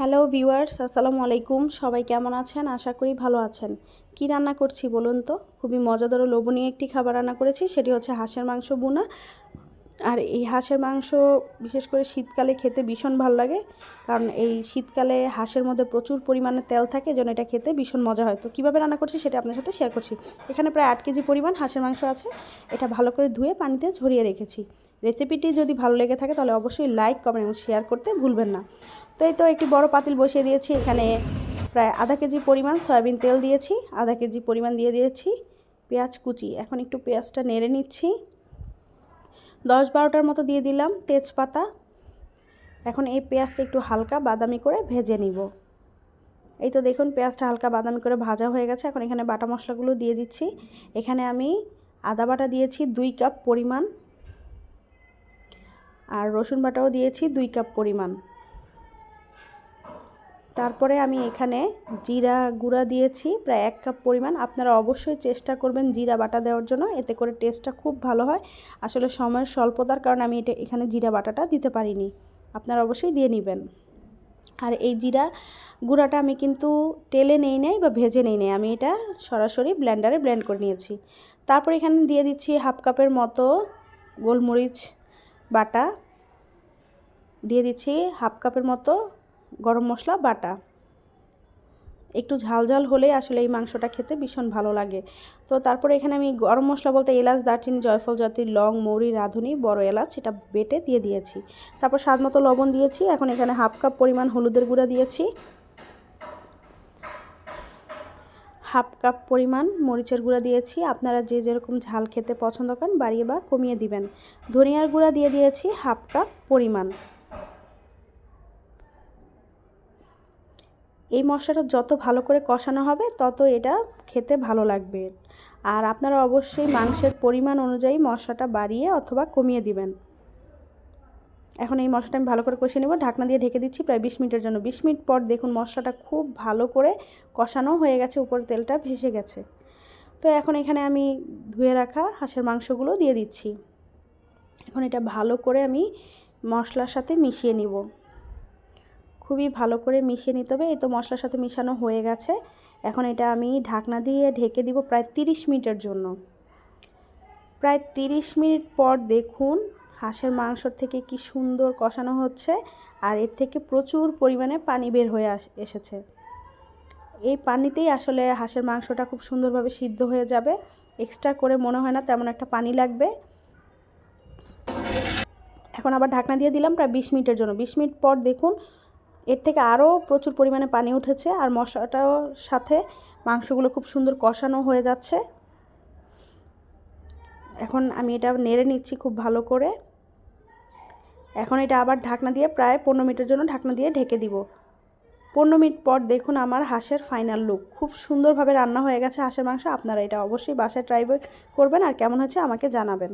Hello viewers, আসসালামু আলাইকুম। সবাই কেমন আছেন? আশা করি ভালো আছেন। কি রান্না করছি বলুন তো? খুবই মজাদার ও লোভনীয় একটি খাবার রান্না করেছি, সেটি হচ্ছে হাঁসের মাংস ভুনা। আর এই হাঁসের মাংস বিশেষ করে শীতকালে খেতে ভীষণ ভালো লাগে, কারণ এই শীতকালে হাঁসের মধ্যে প্রচুর পরিমাণে তেল থাকে, যেন এটা খেতে ভীষণ মজা হয়। তো কীভাবে রান্না করছি সেটা আপনার সাথে শেয়ার করছি। এখানে প্রায় 8 কেজি পরিমাণ হাঁসের মাংস আছে। এটা ভালো করে ধুয়ে পানিতে ঝরিয়ে রেখেছি। রেসিপিটি যদি ভালো লেগে থাকে তাহলে অবশ্যই লাইক, কমেন্ট এবং শেয়ার করতে ভুলবেন না। তো এই তো একটি বড় পাতিল বসিয়ে দিয়েছি। এখানে প্রায় আধা কেজি পরিমাণ সয়াবিন তেল দিয়েছি, আধা কেজি পরিমাণ দিয়ে দিয়েছি পেঁয়াজ কুচি। এখন একটু পেঁয়াজটা নেড়ে নিচ্ছি। 10-12টার মতো দিয়ে দিলাম তেজপাতা। এখন এই পেঁয়াজটা একটু হালকা বাদামি করে ভেজে নিব। এই তো দেখুন পেঁয়াজটা হালকা বাদামি করে ভাজা হয়ে গেছে। এখন এখানে বাটা মশলাগুলো দিয়ে দিচ্ছি। এখানে আমি আদা বাটা দিয়েছি 2 কাপ পরিমাণ, আর রসুন বাটাও দিয়েছি 2 কাপ পরিমাণ। তারপরে আমি এখানে জিরা গুঁড়া দিয়েছি প্রায় 1 কাপ পরিমাণ। আপনারা অবশ্যই চেষ্টা করবেন জিরা বাটা দেওয়ার জন্য, এতে করে টেস্টটা খুব ভালো হয়। আসলে সময়ের স্বল্পতার কারণে আমি এখানে জিরা বাটাটা দিতে পারিনি, আপনারা অবশ্যই দিয়ে নেবেন। আর এই জিরা গুঁড়াটা আমি কিন্তু তেলে নেই নাই বা ভেজে নেই নাই, আমি এটা সরাসরি ব্লেন্ডারে ব্লেন্ড করে নিয়েছি। তারপর এখানে দিয়ে দিচ্ছি 1/2 কাপের মতো গোলমরিচ বাটা, দিয়ে দিচ্ছি 1/2 কাপের মতো গরম মশলা বাটা। একটু ঝাল ঝাল হলেই আসলে এই মাংসটা খেতে ভীষণ ভালো লাগে। তো তারপরে এখানে আমি গরম মশলা বলতে এলাচ, দারচিনি, জয়ফল, জাতির লং, মৌরি, রাঁধুনি, বড় এলাচ এটা বেটে দিয়ে দিয়েছি। তারপর স্বাদ মতো লবণ দিয়েছি। এখন এখানে 1/2 কাপ পরিমাণ হলুদের গুঁড়া দিয়েছি, 1/2 কাপ পরিমাণ মরিচের গুঁড়া দিয়েছি। আপনারা যে যেরকম ঝাল খেতে পছন্দ করেন বাড়িয়ে বা কমিয়ে দিবেন। ধনিয়ার গুঁড়া দিয়ে দিয়েছি 1/2 কাপ পরিমাণ। এই মশলাটা যত ভালো করে কষানো হবে তত এটা খেতে ভালো লাগবে। আর আপনারা অবশ্যই মাংসের পরিমাণ অনুযায়ী মশলাটা বাড়িয়ে অথবা কমিয়ে দিবেন। এখন এই মশলাটা আমি ভালো করে কষিয়ে নেব। ঢাকনা দিয়ে ঢেকে দিচ্ছি প্রায় 20 মিনিটের জন্য। 20 মিনিট পর দেখুন মশলাটা খুব ভালো করে কষানো হয়ে গেছে, উপরে তেলটা ভেসে গেছে। তো এখন এখানে আমি ধুয়ে রাখা হাঁসের মাংসগুলো দিয়ে দিচ্ছি। এখন এটা ভালো করে আমি মশলার সাথে মিশিয়ে নিব। খুবই ভালো করে মিশিয়ে নিতে হবে। এই তো মশলার সাথে মিশানো হয়ে গেছে। এখন এটা আমি ঢাকনা দিয়ে ঢেকে দিব প্রায় 30 মিনিটের জন্য। প্রায় 30 মিনিট পর দেখুন হাঁসের মাংসর থেকে কি সুন্দর কষানো হচ্ছে, আর এর থেকে প্রচুর পরিমাণে পানি বের হয়ে এসেছে। এই পানিতেই আসলে হাঁসের মাংসটা খুব সুন্দরভাবে সিদ্ধ হয়ে যাবে। এক্সট্রা করে মনে হয় না তেমন একটা পানি লাগবে। এখন আবার ঢাকনা দিয়ে দিলাম প্রায় 20 মিনিটের জন্য। 20 মিনিট পর দেখুন এর থেকে আরও প্রচুর পরিমাণে পানি উঠেছে, আর মশলাটাও সাথে মাংসগুলো খুব সুন্দর কষানো হয়ে যাচ্ছে। এখন আমি এটা নেড়ে নিচ্ছি খুব ভালো করে। এখন এটা আবার ঢাকনা দিয়ে প্রায় 15 মিনিটের জন্য ঢাকনা দিয়ে ঢেকে দিব। 15 মিনিট পর দেখুন আমার হাঁসের ফাইনাল লুক। খুব সুন্দরভাবে রান্না হয়ে গেছে হাঁসের মাংস। আপনারা এটা অবশ্যই বাসায় ট্রাই করবেন, আর কেমন হয়েছে আমাকে জানাবেন।